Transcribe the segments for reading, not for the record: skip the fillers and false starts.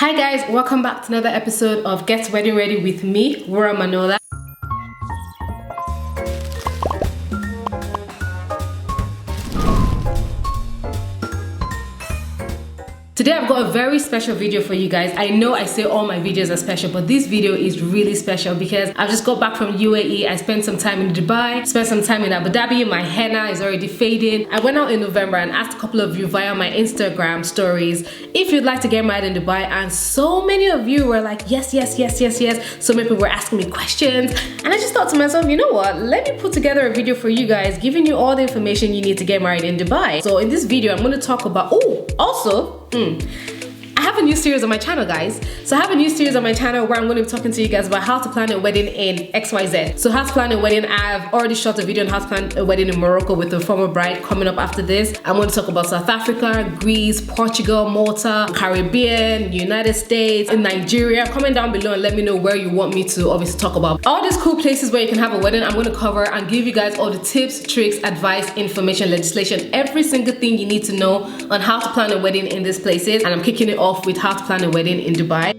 Hi guys, welcome back to another episode of Get Wedding Ready with me, Wura Manola. Today I've got a very special video for you guys. I know I say all my videos are special, but this video is really special because I've just got back from UAE. I spent some time in Dubai, spent some time in Abu Dhabi. My henna is already fading. I went out in November and asked a couple of you via my Instagram stories if you'd like to get married in Dubai, and so many of you were like, yes, yes, yes, yes, yes. So many people were asking me questions, and I just thought to myself, you know what? Let me put together a video for you guys, giving you all the information you need to get married in Dubai. So in this video, I'm going to talk about, I have a new series on my channel, guys. So I have a new series on my channel where I'm going to be talking to you guys about how to plan a wedding in XYZ. So how to plan a wedding. I've already shot a video on how to plan a wedding in Morocco with a former bride coming up after this. I'm going to talk about South Africa, Greece, Portugal, Malta, Caribbean, United States, and Nigeria. Comment down below and let me know where you want me to obviously talk about. All these cool places where you can have a wedding, I'm going to cover and give you guys all the tips, tricks, advice, information, legislation, every single thing you need to know on how to plan a wedding in these places. And I'm kicking it off with how to plan a wedding in Dubai.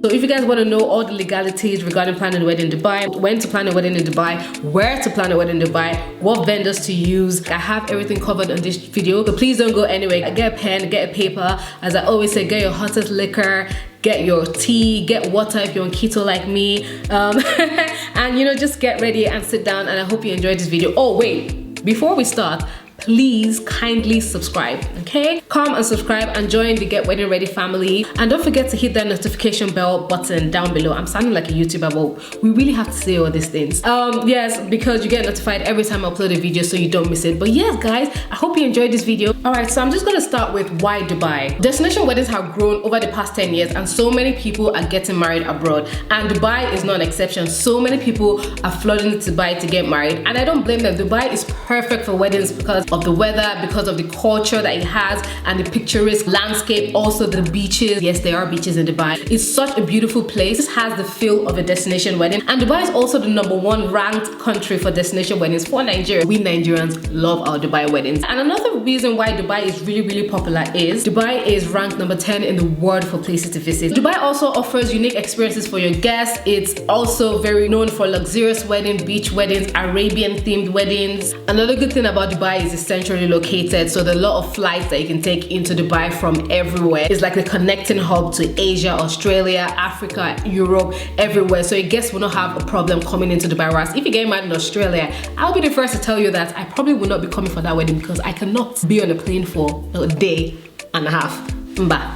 So if you guys want to know all the legalities regarding planning a wedding in Dubai, when to plan a wedding in Dubai, where to plan a wedding in Dubai, what vendors to use, I have everything covered on this video. So please don't go anywhere. Get a pen, get a paper. As I always say, get your hottest liquor, get your tea, get water if you're on keto like me, and you know, just get ready and sit down, and I hope you enjoyed this video. Oh wait, before we start, please kindly subscribe, okay? Come and subscribe and join the Get Wedding Ready family, and don't forget to hit that notification bell button down below. I'm sounding like a YouTuber, but we really have to say all these things. Yes, because you get notified every time I upload a video so you don't miss it. But yes guys, I hope you enjoyed this video. All right, so I'm just gonna start with why Dubai. Destination weddings have grown over the past 10 years and so many people are getting married abroad, and Dubai is not an exception. So many people are flooding to Dubai to get married, and I don't blame them. Dubai is perfect for weddings because of the weather, because of the culture that it has, and the picturesque landscape, also the beaches. Yes, there are beaches in Dubai. It's such a beautiful place. It has the feel of a destination wedding, and Dubai is also the #1 ranked country for destination weddings for Nigeria. We Nigerians love our Dubai weddings. And another reason why Dubai is really popular is Dubai is ranked #10 in the world for places to visit. Dubai also offers unique experiences for your guests. It's also very known for luxurious weddings, beach weddings, Arabian themed weddings. Another good thing about Dubai is it's centrally located, so there are a lot of flights that you can take into Dubai from everywhere. It's like the connecting hub to Asia, Australia, Africa, Europe, everywhere. So your guests will not have a problem coming into Dubai. Whereas if you get married in Australia, I'll be the first to tell you that I probably will not be coming for that wedding because I cannot be on a plane for a day and a half.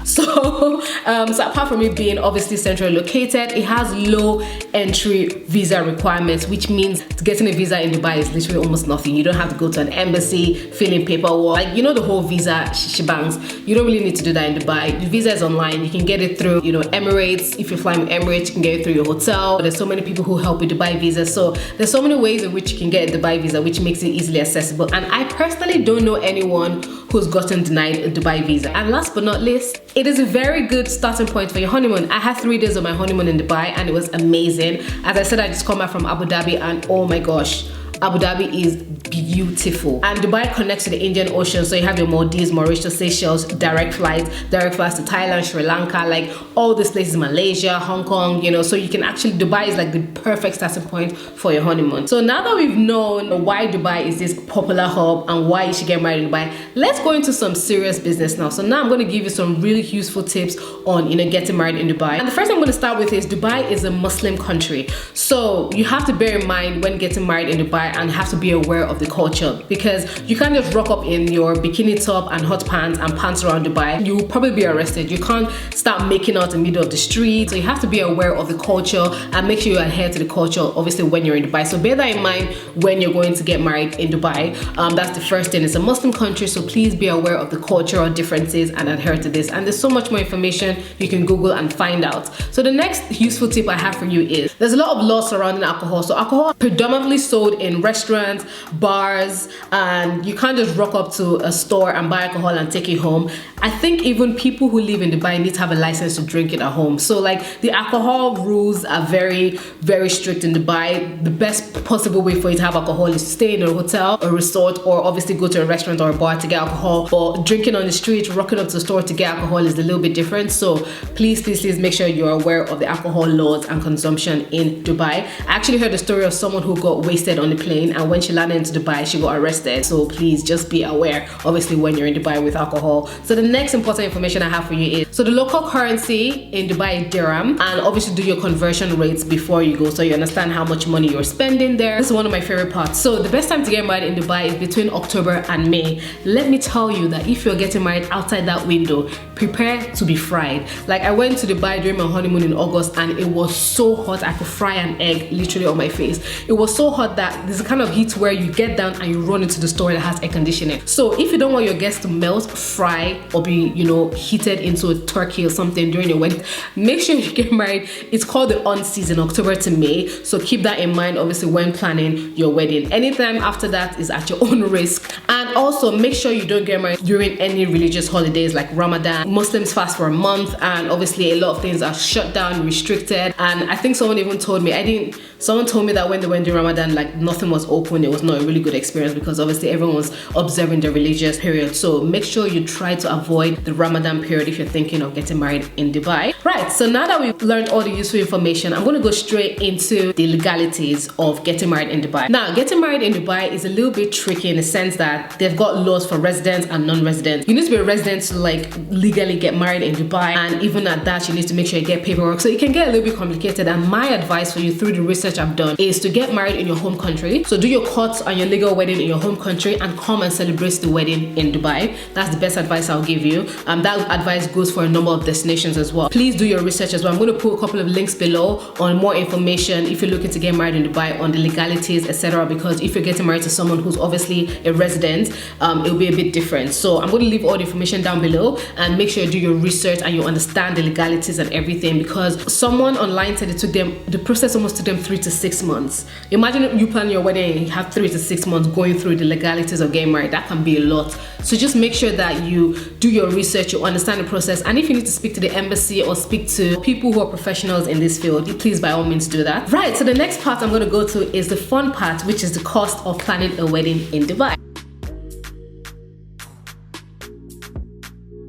So apart from it being obviously centrally located, it has low entry visa requirements, which means getting a visa in Dubai is literally almost nothing. You don't have to go to an embassy, fill in paperwork, like, you know, the whole visa shebangs. You don't really need to do that in Dubai. The visa is online. You can get it through, you know, Emirates. If you're flying with Emirates, you can get it through your hotel. There's so many people who help with Dubai visa. So there's so many ways in which you can get a Dubai visa, which makes it easily accessible. And I personally don't know anyone who's gotten denied a Dubai visa. And last but not least, it is a very good starting point for your honeymoon. I had 3 days of my honeymoon in Dubai and it was amazing. As I said, I just come back from Abu Dhabi and oh my gosh, Abu Dhabi is beautiful. And Dubai connects to the Indian Ocean, so you have your Maldives, Mauritius, Seychelles, direct flights to Thailand, Sri Lanka, like all these places, Malaysia, Hong Kong, you know, so you can actually, Dubai is like the perfect starting point for your honeymoon. So now that we've known why Dubai is this popular hub and why you should get married in Dubai, let's go into some serious business now. So now I'm going to give you some really useful tips on, you know, getting married in Dubai. And the first thing I'm going to start with is Dubai is a Muslim country. So you have to bear in mind when getting married in Dubai and have to be aware of the culture, because you can't just rock up in your bikini top and hot pants and pants around Dubai. You'll probably be arrested. You can't start making out in the middle of the street. So you have to be aware of the culture and make sure you adhere to the culture, obviously, when you're in Dubai. So bear that in mind when you're going to get married in Dubai. That's the first thing. It's a Muslim country, so please be aware of the cultural differences and adhere to this. And there's so much more information you can Google and find out. So the next useful tip I have for you is there's a lot of laws surrounding alcohol. So alcohol predominantly sold in wedding, restaurants, bars, and you can't just rock up to a store and buy alcohol and take it home. I think even people who live in Dubai need to have a license to drink it at home. So like the alcohol rules are very, very strict in Dubai. The best possible way for you to have alcohol is to stay in a hotel, a resort, or obviously go to a restaurant or a bar to get alcohol. But drinking on the street, rocking up to the store to get alcohol is a little bit different. So please make sure you're aware of the alcohol laws and consumption in Dubai. I actually heard the story of someone who got wasted on the plane, and when she landed into Dubai, she got arrested. So please just be aware, obviously, when you're in Dubai with alcohol. So the next important information I have for you is, so the local currency in Dubai is dirham, and obviously do your conversion rates before you go so you understand how much money you're spending there. This is one of my favorite parts. So the best time to get married in Dubai is between October and May. Let me tell you that if you're getting married outside that window, prepare to be fried. Like I went to Dubai during my honeymoon in August, and it was so hot I could fry an egg literally on my face. It was so hot that there's a kind of heat where you get down and you run into the store that has air conditioning. So if you don't want your guests to melt, fry, or be, you know, heated into a turkey or something during your wedding, make sure you get married. It's called the on season, October to May. So keep that in mind, obviously, when planning your wedding. Anytime after that is at your own risk. And also make sure you don't get married during any religious holidays like Ramadan. Muslims fast for a month, and obviously a lot of things are shut down, restricted. And I think someone even told me, someone told me that when they went during Ramadan, like nothing was open. It was not a really good experience because obviously everyone was observing the religious period. So make sure you try to avoid the Ramadan period if you're thinking of getting married in Dubai. Right, so now that we've learned all the useful information, I'm going to go straight into the legalities of getting married in Dubai. Now, getting married in Dubai is a little bit tricky in the sense that they've got laws for residents and non-residents. You need to be a resident to like legally get married in Dubai, and even at that, you need to make sure you get paperwork. So it can get a little bit complicated, and my advice for you through the research I've done is to get married in your home country. So do your courts and your legal wedding in your home country and come and celebrate the wedding in Dubai. That's the best advice I'll give you. That advice goes for a number of destinations as well. Please do your research as well. I'm going to put a couple of links below on more information if you're looking to get married in Dubai, on the legalities, etc. Because if you're getting married to someone who's obviously a resident, it'll be a bit different. So I'm going to leave all the information down below, and make sure you do your research and you understand the legalities and everything, because someone online said the process almost took them 3 to 6 months. Imagine you plan your wedding and you have 3 to 6 months going through the legalities of getting married. That can be a lot. So just make sure that you do your research, you understand the process, and if you need to speak to the embassy or speak to people who are professionals in this field, please by all means do that. Right, so the next part I'm going to go to is the fun part, which is the cost of planning a wedding in Dubai.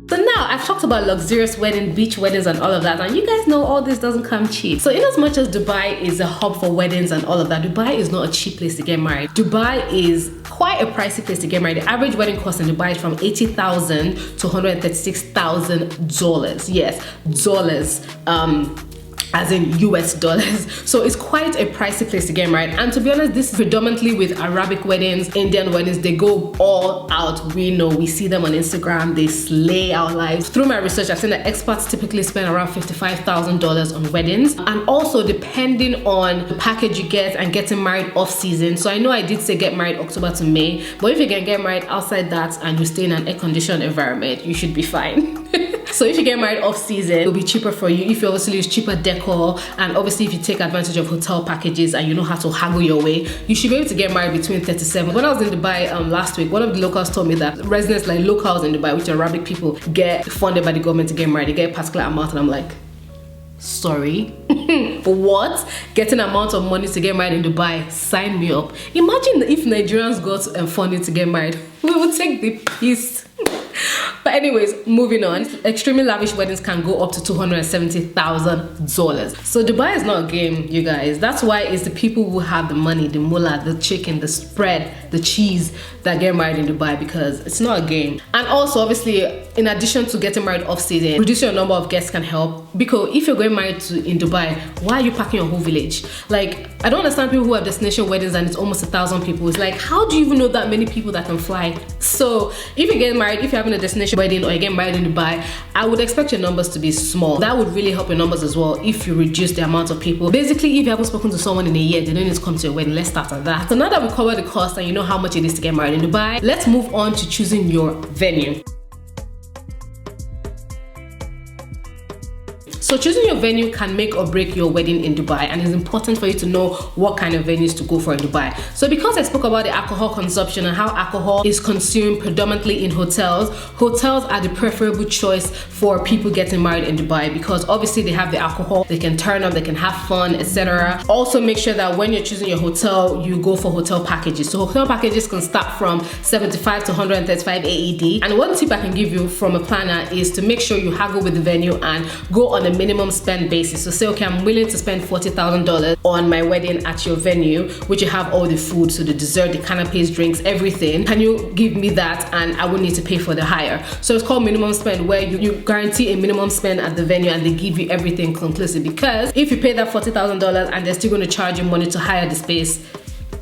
So now I've talked about luxurious wedding, beach weddings and all of that, and you guys know all this doesn't come cheap. So in as much as Dubai is a hub for weddings and all of that, Dubai is not a cheap place to get married. Dubai is quite a pricey place to get married. The average wedding cost in Dubai is from $80,000 to $136,000. Yes, dollars. As in US dollars. So it's quite a pricey place to get married. And to be honest, this is predominantly with Arabic weddings, Indian weddings. They go all out. We know, we see them on Instagram. They slay our lives. Through my research, I've seen that expats typically spend around $55,000 on weddings. And also depending on the package you get and getting married off season. So I know I did say get married October to May, but if you can get married outside that and you stay in an air-conditioned environment, you should be fine. So if you get married off season, it'll be cheaper for you if you obviously use cheaper decor, and obviously if you take advantage of hotel packages and you know how to haggle your way, you should be able to get married between 37. When I was in Dubai last week, one of the locals told me that residents, like locals in Dubai, which are Arabic people, get funded by the government to get married. They get a particular amount, and I'm like, sorry? What? Getting an amount of money to get married in Dubai? Sign me up. Imagine if Nigerians got funding to get married. We would take the piece. But anyways, moving on. Extremely lavish weddings can go up to $270,000. So Dubai is not a game, you guys. That's why it's the people who have the money, the mullah, the chicken, the spread, the cheese that get married in Dubai, because it's not a game. And also, obviously, in addition to getting married off season, reducing your number of guests can help, because if you're going married in Dubai, why are you packing your whole village? Like, I don't understand people who have destination weddings and it's almost 1,000 people. It's like, how do you even know that many people that can fly? So if you get married, if you're having a destination wedding or you get married in Dubai, I would expect your numbers to be small. That would really help your numbers as well if you reduce the amount of people. Basically, if you haven't spoken to someone in a year, they don't need to come to your wedding. Let's start at that. So now that we covered the cost and you know how much it is to get married in Dubai, let's move on to choosing your venue. So choosing your venue can make or break your wedding in Dubai, and it's important for you to know what kind of venues to go for in Dubai. So because I spoke about the alcohol consumption and how alcohol is consumed predominantly in hotels, hotels are the preferable choice for people getting married in Dubai, because obviously they have the alcohol, they can turn up, they can have fun, etc. Also make sure that when you're choosing your hotel, you go for hotel packages. So hotel packages can start from 75 to 135 AED. And one tip I can give you from a planner is to make sure you haggle with the venue and go on a minimum spend basis. So say, okay, I'm willing to spend $40,000 on my wedding at your venue, which you have all the food, so the dessert, the canapes, drinks, everything. Can you give me that and I will need to pay for the hire? So it's called minimum spend, where you guarantee a minimum spend at the venue and they give you everything conclusive. Because if you pay that $40,000 and they're still going to charge you money to hire the space,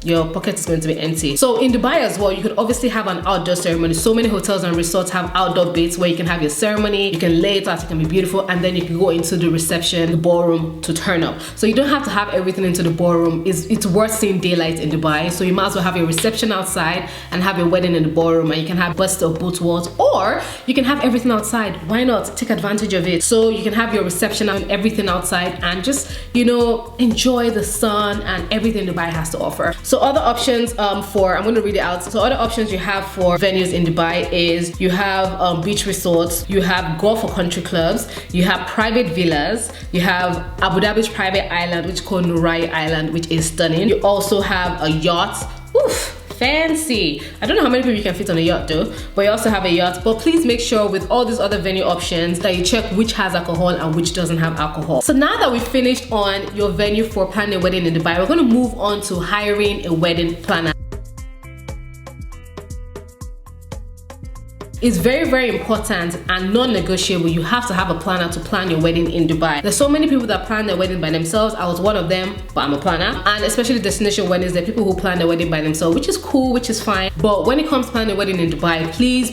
your pocket is going to be empty. So in Dubai as well, you could obviously have an outdoor ceremony. So many hotels and resorts have outdoor bits where you can have your ceremony, you can lay it out, it can be beautiful, and then you can go into the reception, the ballroom to turn up. So you don't have to have everything into the ballroom. It's worth seeing daylight in Dubai. So you might as well have your reception outside and have your wedding in the ballroom, and you can have busts of both worlds, or you can have everything outside. Why not? Take advantage of it. So you can have your reception and everything outside and just, you know, enjoy the sun and everything Dubai has to offer. So other options I'm going to read it out. So other options you have for venues in Dubai is you have beach resorts, you have golf or country clubs, you have private villas, you have Abu Dhabi's private island, which is called Nurai Island, which is stunning. You also have a yacht. Oof, fancy. I don't know how many people you can fit on a yacht though, but you also have a yacht. But please make sure with all these other venue options that you check which has alcohol and which doesn't have alcohol. So now that we've finished on your venue for planning a wedding in Dubai, we're going to move on to hiring a wedding planner. It's very, very important and non-negotiable. You have to have a planner to plan your wedding in Dubai. There's so many people that plan their wedding by themselves. I was one of them, but I'm a planner. And especially destination weddings, there are people who plan their wedding by themselves, which is cool, which is fine. But when it comes to planning a wedding in Dubai, please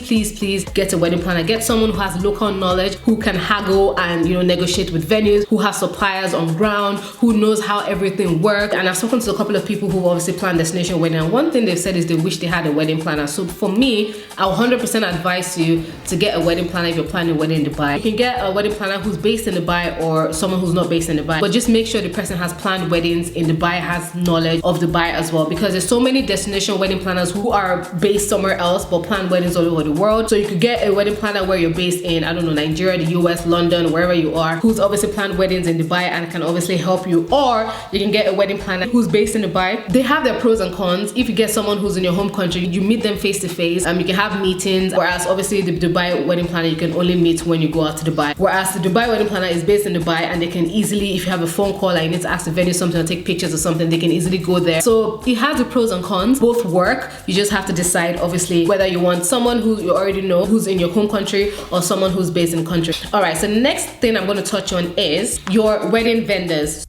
get a wedding planner. Get someone who has local knowledge, who can haggle and, you know, negotiate with venues, who has suppliers on ground, who knows how everything works. And I've spoken to a couple of people who obviously plan destination wedding, and one thing they've said is they wish they had a wedding planner. So for me, I 100% advise you to get a wedding planner if you're planning a wedding in Dubai. You can get a wedding planner who's based in Dubai or someone who's not based in Dubai, but just make sure the person has planned weddings in Dubai, has knowledge of Dubai as well, because there's so many destination wedding planners who are based somewhere else but plan weddings all over the world. So you could get a wedding planner where you're based in, I don't know, Nigeria, the US, London, wherever you are, who's obviously planned weddings in Dubai and can obviously help you. Or you can get a wedding planner who's based in Dubai. They have their pros and cons. If you get someone who's in your home country, you meet them face to face, you can have meetings, whereas obviously the Dubai wedding planner you can only meet when you go out to Dubai. Whereas the Dubai wedding planner is based in Dubai, and they can easily, if you have a phone call and you need to ask the venue something or take pictures or something, they can easily go there. So it has the pros and cons. Both work. You just have to decide obviously whether you want someone who you already know who's in your home country or someone who's based in country. Alright, so the next thing I'm going to touch on is your wedding vendors.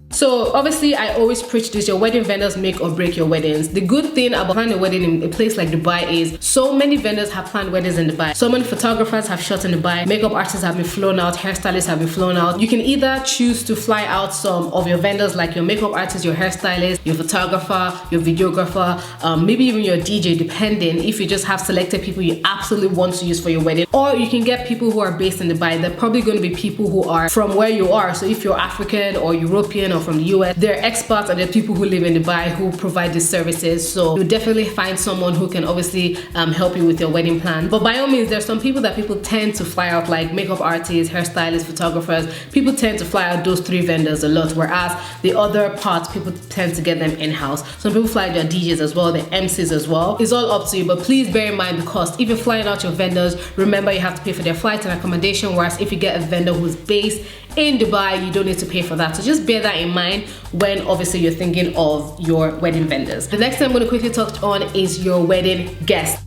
So obviously I always preach this, your wedding vendors make or break your weddings. The good thing about planning a wedding in a place like Dubai is so many vendors have planned weddings in Dubai. So many photographers have shot in Dubai, makeup artists have been flown out, hairstylists have been flown out. You can either choose to fly out some of your vendors like your makeup artist, your hairstylist, your photographer, your videographer, maybe even your DJ, depending if you just have selected people you absolutely want to use for your wedding. Or you can get people who are based in Dubai. They're probably going to be people who are from where you are. So if you're African or European or from the US, they're experts and they're people who live in Dubai who provide these services. So you'll definitely find someone who can obviously help you with your wedding plan. But by all means, there's some people that people tend to fly out, like makeup artists, hairstylists, photographers. People tend to fly out those three vendors a lot, whereas the other parts, people tend to get them in-house. Some people fly their DJs as well, their MCs as well. It's all up to you, but please bear in mind the cost. If you're flying out your vendors, remember you have to pay for their flight and accommodation, whereas if you get a vendor who's based in Dubai, you don't need to pay for that. So just bear that in mind when obviously you're thinking of your wedding vendors. The next thing I'm going to quickly touch on is your wedding guests.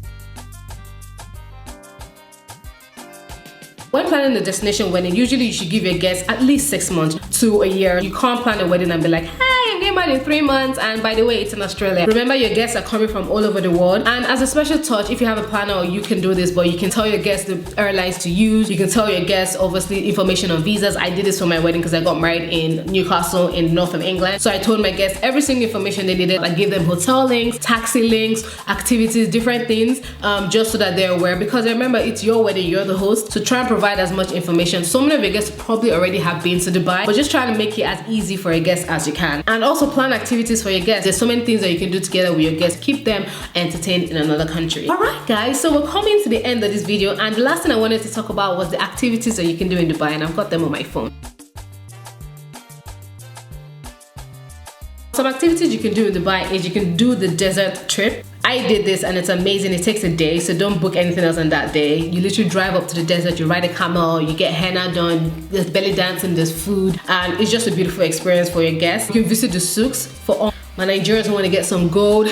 When planning a destination wedding, usually you should give your guests at least 6 months to a year. You can't plan a wedding and be like, hey, I'm came out in 3 months, and by the way, it's in Australia. Remember, your guests are coming from all over the world, and as a special touch, if you have a planner, you can do this, but you can tell your guests the airlines to use. You can tell your guests obviously information on visas. I did this for my wedding because I got married in Newcastle in north of England, so I told my guests every single information they needed. I gave them hotel links, taxi links, activities, different things, just so that they're aware, because remember, it's your wedding, you're the host, so try and provide as much information. So many of your guests probably already have been to Dubai, but just trying to make it as easy for your guests as you can. And also plan activities for your guests. There's so many things that you can do together with your guests. Keep them entertained in another country. Alright guys, so we're coming to the end of this video, and the last thing I wanted to talk about was the activities that you can do in Dubai, and I've got them on my phone. Some activities you can do in Dubai is you can do the desert trip. I did this and it's amazing. It takes a day, so don't book anything else on that day. You literally drive up to the desert, you ride a camel, you get henna done, there's belly dancing, there's food, and it's just a beautiful experience for your guests. You can visit the souks for all my Nigerians who want to get some gold.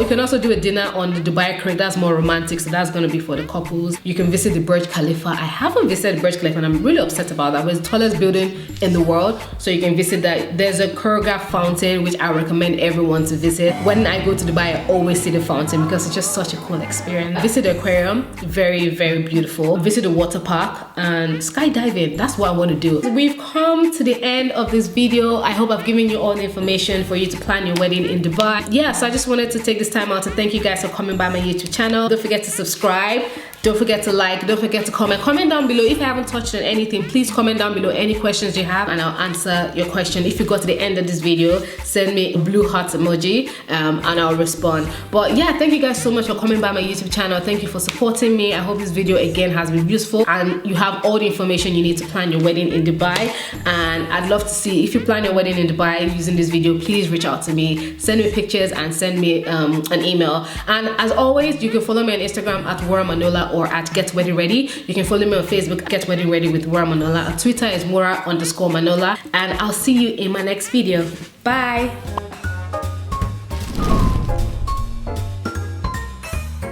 You can also do a dinner on the Dubai Creek. That's more romantic, so that's going to be for the couples. You can visit the Burj Khalifa. I haven't visited Burj Khalifa and I'm really upset about that, but it's the tallest building in the world, so you can visit that. There's a choreographed fountain which I recommend everyone to visit. When I go to Dubai, I always see the fountain because it's just such a cool experience. Visit the aquarium, very, very beautiful. Visit the water park and skydiving. That's what I want to do. We've come to the end of this video. I hope I've given you all the information for you to plan your wedding in Dubai. Yeah, so I just wanted to take this time out to thank you guys for coming by my YouTube channel. Don't forget to subscribe, don't forget to like, don't forget to comment down below. If I haven't touched on anything, please comment down below any questions you have and I'll answer your question. If you got to the end of this video, send me a blue heart emoji and I'll respond. But yeah, thank you guys so much for coming by my YouTube channel. Thank you for supporting me. I hope this video again has been useful and you have all the information you need to plan your wedding in Dubai. And I'd love to see, if you plan your wedding in Dubai using this video, please reach out to me, send me pictures and send me an email. And as always, you can follow me on Instagram at Wura Manola or at Get Wedding Ready. You can follow me on Facebook, Get Wedding Ready with Wura Manola. On Twitter is Wura_Manola. And I'll see you in my next video. Bye.